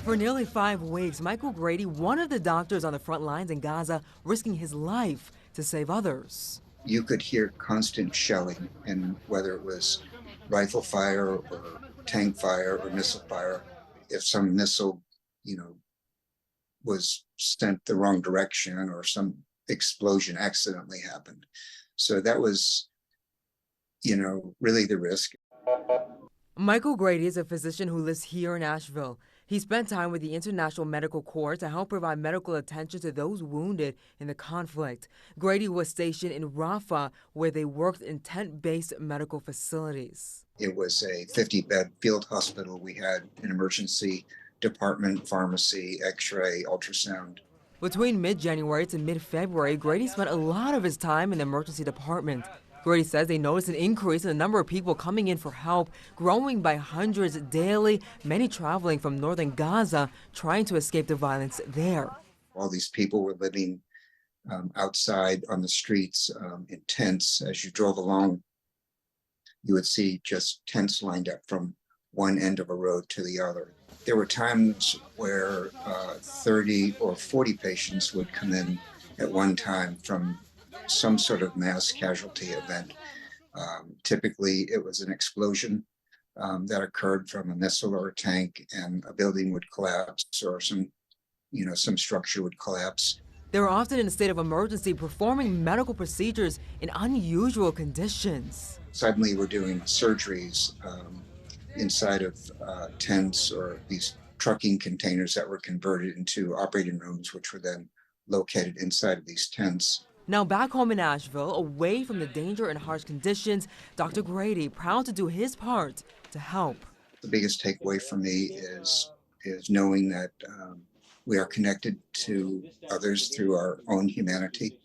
For nearly 5 weeks, Michael Grady, one of the doctors on the front lines in Gaza, risking his life to save others. You could hear constant shelling, and whether it was rifle fire or tank fire or missile fire, if some missile, you know, was sent the wrong direction or some explosion accidentally happened. So that was, really the risk. Michael Grady is a physician who lives here in Asheville. He spent time with the International Medical Corps to help provide medical attention to those wounded in the conflict. Grady was stationed in Rafah, where they worked in tent-based medical facilities. It was a 50-bed field hospital. We had an emergency department, pharmacy, x-ray, ultrasound. Between mid-January to mid-February, Grady spent a lot of his time in the emergency department. Grady says they noticed an increase in the number of people coming in for help, growing by hundreds daily, many traveling from northern Gaza, trying to escape the violence there. All these people were living outside on the streets in tents. As you drove along, you would see just tents lined up from one end of a road to the other. There were times where 30 or 40 patients would come in at one time from some sort of mass casualty event. Typically, it was an explosion that occurred from a missile or a tank, and a building would collapse, or some structure would collapse. They were often in a state of emergency, performing medical procedures in unusual conditions. Suddenly, we're doing surgeries inside of tents or these trucking containers that were converted into operating rooms, which were then located inside of these tents. Now back home in Asheville, away from the danger and harsh conditions, Dr. Grady proud to do his part to help. The biggest takeaway for me is knowing that we are connected to others through our own humanity.